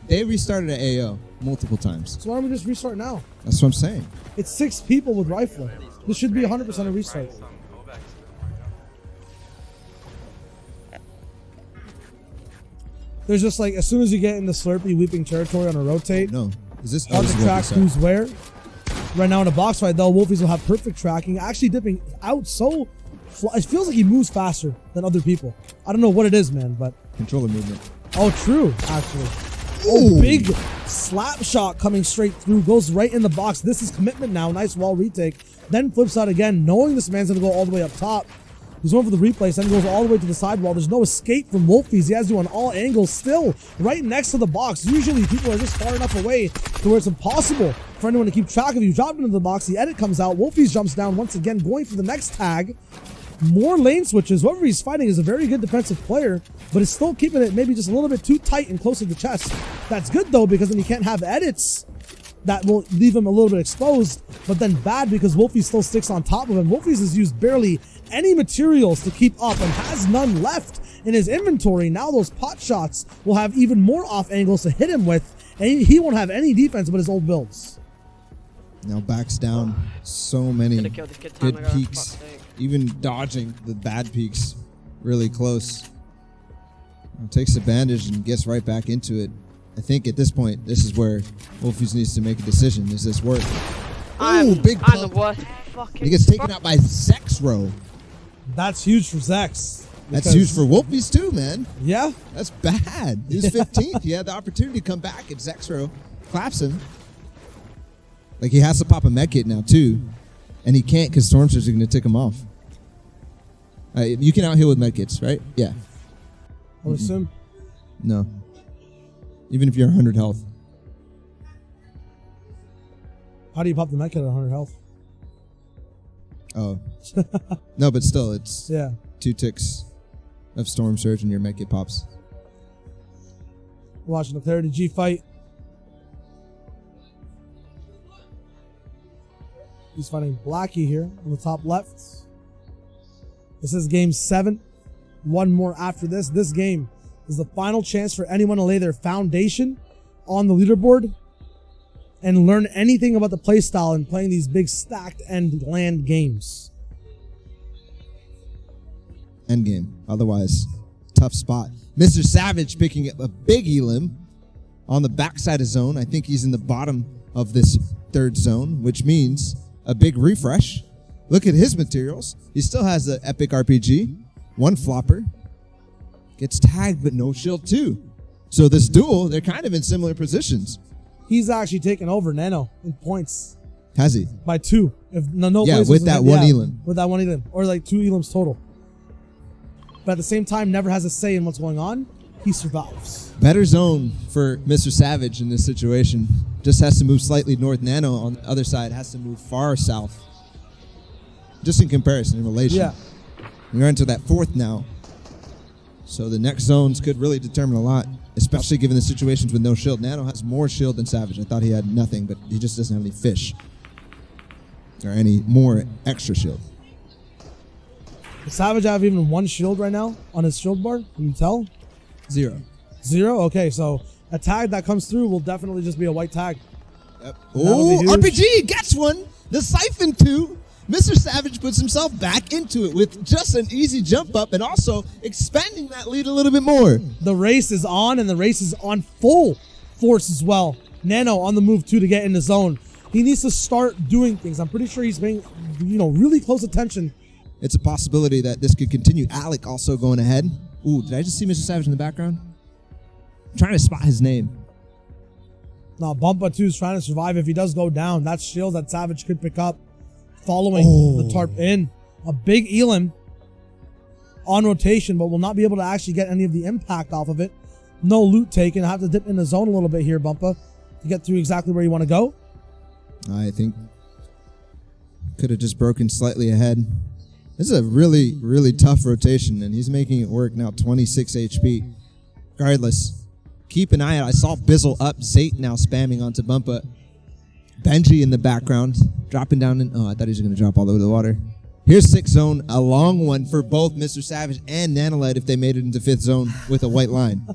They restarted at AO multiple times. So why don't we just restart now? That's what I'm saying. It's 6 people with rifle. This should be 100% a restart. There's just like, as soon as you get in the Slurpee weeping territory on a rotate, No. Is this hard to track who's where. Right now in a box fight though, Wolfies will have perfect tracking, actually dipping out so, it feels like he moves faster than other people. I don't know what it is, man, but. Controller movement. Oh, true, actually. Ooh. Oh, big slap shot coming straight through, goes right in the box. This is commitment now, nice wall retake. Then flips out again, knowing this man's gonna go all the way up top. He's going for the replace, then goes all the way to the sidewall. There's no escape from Wolfies. He has to on all angles, still right next to the box. Usually people are just far enough away to where it's impossible for anyone to keep track of you. Drop into the box, the edit comes out. Wolfies jumps down once again, going for the next tag. More lane switches. Whoever he's fighting is a very good defensive player, but is still keeping it maybe just a little bit too tight and close to the chest. That's good though, because then he can't have edits that will leave him a little bit exposed, but then bad because Wolfies still sticks on top of him. Wolfies has used barely any materials to keep up and has none left in his inventory. Now those pot shots will have even more off angles to hit him with, and he won't have any defense but his old builds. Now backs down so many good peaks, even dodging the bad peaks really close. Now takes advantage and gets right back into it. I think at this point, this is where Wolfies needs to make a decision. Does this work? Ooh, big pump. He gets taken out by Zexro. That's huge for Zex. That's huge for Wolfies too, man. Yeah. That's bad. He was 15th. He had the opportunity to come back, and Zexro claps him. Like, he has to pop a med kit now too, and he can't because Storm Surge are going to tick him off. You can out heal with med kits, right? Yeah. I would assume. No. Even if you're 100 health. How do you pop the med kit at 100 health? Oh. No, but still, it's 2 ticks of Storm Surge and your med kit pops. Watching the Clarity G fight. He's fighting Blackie here on the top left. This is game 7. One more after this. This game is the final chance for anyone to lay their foundation on the leaderboard and learn anything about the playstyle in playing these big stacked end land games. End game. Otherwise, tough spot. Mr. Savage picking up a big elim on the backside of zone. I think he's in the bottom of this 3rd zone, which means a big refresh. Look at his materials. He still has the epic RPG, 1 flopper. Gets tagged, but no shield too. So this duel, they're kind of in similar positions. He's actually taken over Nano in points. Has he? By 2. If no yeah, with that one elim. With that one elim. Or like 2 elims total. But at the same time, never has a say in what's going on. He survives. Better zone for Mr. Savage in this situation. Just has to move slightly north. Nano on the other side has to move far south. Just in comparison, in relation. Yeah. We're into that 4th now. So the next zones could really determine a lot, especially given the situations with no shield. Nano has more shield than Savage. I thought he had nothing, but he just doesn't have any fish. Or any more extra shield. Does Savage have even 1 shield right now on his shield bar? Can you tell? 0. 0? Okay, so a tag that comes through will definitely just be a white tag. Yep. Oh, RPG gets one. The Siphon 2. Mr. Savage puts himself back into it with just an easy jump up and also expanding that lead a little bit more. The race is on, and the race is on full force as well. Nano on the move too to get in the zone. He needs to start doing things. I'm pretty sure he's paying, really close attention. It's a possibility that this could continue. Alec also going ahead. Ooh, did I just see Mr. Savage in the background? I'm trying to spot his name. No, Bumpa 2 is trying to survive. If he does go down, that's shield that Savage could pick up. Following the tarp in. A big elim on rotation, but will not be able to actually get any of the impact off of it. No loot taken. Have to dip in the zone a little bit here, Bumpa, to get through exactly where you want to go. I think could have just broken slightly ahead. This is a really, really tough rotation, and he's making it work now. 26 HP. Regardless, keep an eye out. I saw Bizzle up. Zate now spamming onto Bumpa. Benji in the background, dropping down. Oh, I thought he was going to drop all over the water. Here's 6th zone, a long one for both Mr. Savage and Nanolite if they made it into 5th zone with a white line.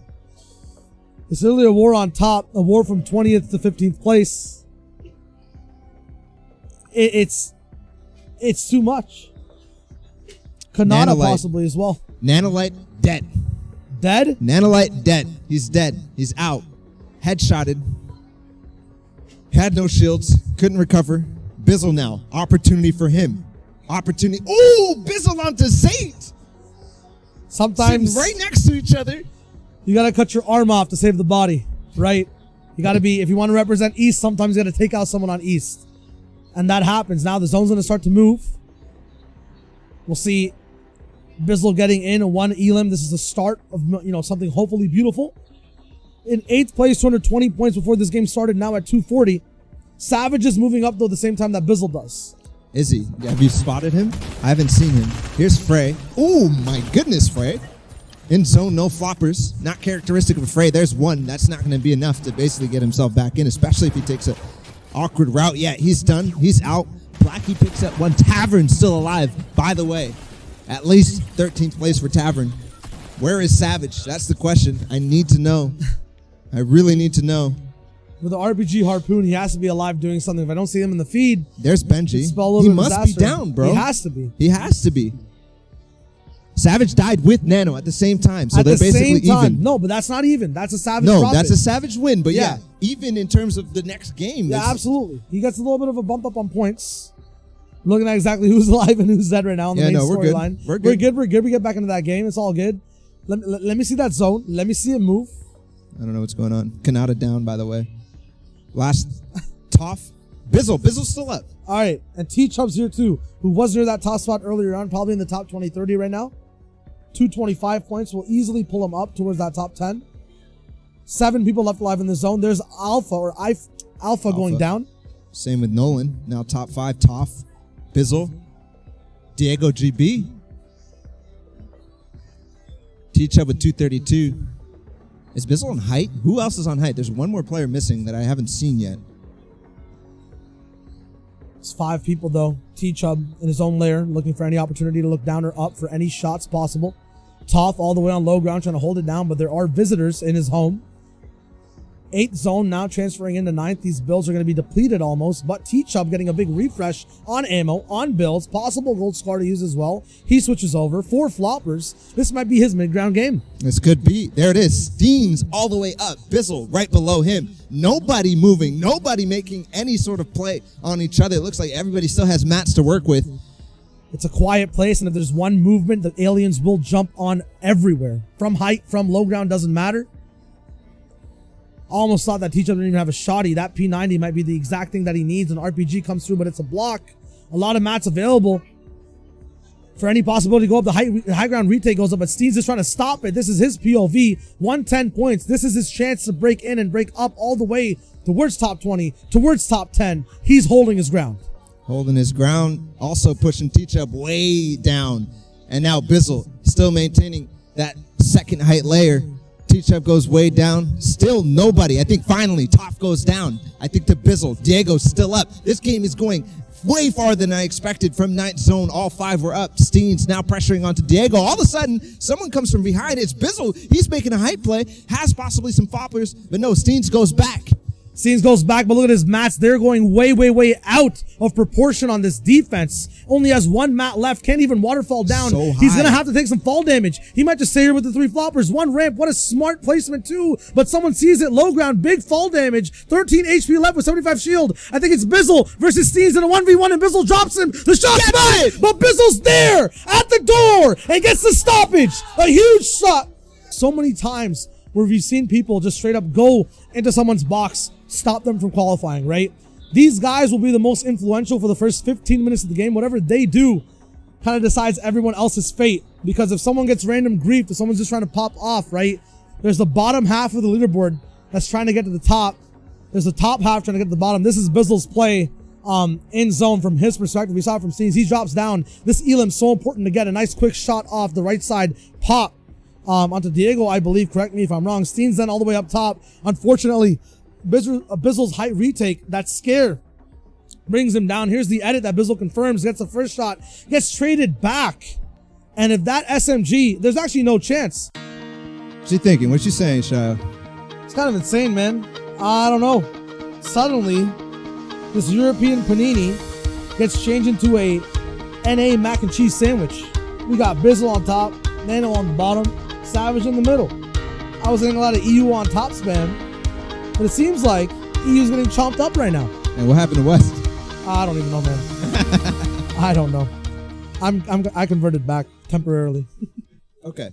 It's literally a war on top, a war from 20th to 15th place. It's too much. Kanata possibly as well. Nanolite dead. Dead? Nanolite dead. He's dead. He's out. Headshotted. Had no shields. Couldn't recover. Bizzle now. Opportunity for him. Opportunity. Ooh, Bizzle onto Zayt. Sometimes sitting right next to each other. You gotta cut your arm off to save the body, right? You gotta be, if you want to represent East, sometimes you gotta take out someone on East. And that happens. Now the zone's gonna start to move. We'll see Bizzle getting in a 1 elim. This is the start of, you know, something hopefully beautiful. In 8th place, 220 points before this game started, now at 240. Savage is moving up though at the same time that Bizzle does. Is he? Have you spotted him? I haven't seen him. Here's Frey. Oh my goodness, Frey. In zone, no floppers. Not characteristic of Frey. There's one. That's not going to be enough to basically get himself back in, especially if he takes a awkward route. Yeah, he's done. He's out. Blackie picks up one. Tavern still alive, by the way. At least 13th place for Tavern. Where is Savage? That's the question. I need to know. I really need to know. With the RPG Harpoon, he has to be alive doing something. If I don't see him in the feed, there's Benji. He must be down, bro. He has to be. He has to be. Savage died with Nano at the same time, so they're basically even. No, but that's not even. That's a Savage No, that's a Savage win, but yeah, even in terms of the next game. Yeah, absolutely. He gets a little bit of a bump up on points. Looking at exactly who's alive and who's dead right now on the main storyline. We're good. We're good. We get back into that game. It's all good. Let me see that zone. Let me see it move. I don't know what's going on. Kanata down, by the way. Last Toph. Bizzle's still up. All right, and T-Chubb's here too, who was near that top spot earlier on, probably in the top 20-30 right now. 225 points will easily pull him up towards that top 10. 7 people left alive in the zone. There's Alpha going down. Same with Nolan. Now top 5, Toph, Bizzle, Diego GB. T-Chubb with 232. Is Bizzle on height? Who else is on height? There's one more player missing that I haven't seen yet. It's 5 people though. T-Chubb in his own lair, looking for any opportunity to look down or up for any shots possible. Toph all the way on low ground trying to hold it down, but there are visitors in his home. 8th zone now transferring into 9th. These builds are going to be depleted almost, but T-Chubb getting a big refresh on ammo, on builds, possible gold scar to use as well. He switches over. 4 floppers. This might be his mid-ground game. This could be. There it is. Steens all the way up. Bizzle right below him. Nobody moving. Nobody making any sort of play on each other. It looks like everybody still has mats to work with. It's a quiet place, and if there's one movement, the aliens will jump on everywhere. From height, from low ground, doesn't matter. Almost thought that T-Chubb didn't even have a shotty. That P90 might be the exact thing that he needs. An RPG comes through, but it's a block. A lot of mats available for any possibility to go up. The high ground retake goes up, but Steens is trying to stop it. This is his POV. 110 points. This is his chance to break in and break up all the way towards top 20, towards top 10. He's holding his ground. Holding his ground. Also pushing T-Chubb way down. And now Bizzle still maintaining that second height layer. T-Chubb goes way down. Still nobody. I think finally Toph goes down. I think to Bizzle. Diego's still up. This game is going way farther than I expected from 9th zone. All 5 were up. Steens now pressuring onto Diego. All of a sudden, someone comes from behind. It's Bizzle. He's making a hype play. Has possibly some foppers. But no, Steens goes back. Steens goes back, but look at his mats. They're going way, way, way out of proportion on this defense. Only has 1 mat left. Can't even waterfall down. So high. He's going to have to take some fall damage. He might just stay here with the 3 floppers. 1 ramp. What a smart placement too. But someone sees it. Low ground. Big fall damage. 13 HP left with 75 shield. I think it's Bizzle versus Steens in a 1v1 and Bizzle drops him. The shot's back. But Bizzle's there at the door and gets the stoppage. A huge shot. So many times where we've seen people just straight up go into someone's box, stop them from qualifying, right? These guys will be the most influential for the first 15 minutes of the game. Whatever they do kind of decides everyone else's fate. Because if someone gets random grief, if someone's just trying to pop off, right? There's the bottom half of the leaderboard that's trying to get to the top. There's the top half trying to get to the bottom. This is Bizzle's play in zone from his perspective. We saw it from Steens. He drops down. This elim's so important to get. A nice quick shot off the right side. Pop onto Diego, I believe. Correct me if I'm wrong. Steens then all the way up top. Unfortunately, Bizzle's height retake, that scare, brings him down. Here's the edit that Bizzle confirms. Gets the first shot. Gets traded back. And if that SMG, there's actually no chance. What's she thinking? What's she saying, Shia? It's kind of insane, man. I don't know. Suddenly, this European panini gets changed into a NA mac and cheese sandwich. We got Bizzle on top, Nano on the bottom, Savage in the middle. I was getting a lot of EU on top spam, but it seems like EU's getting chomped up right now. And what happened to West? I don't even know, man. I don't know. I converted back temporarily. Okay.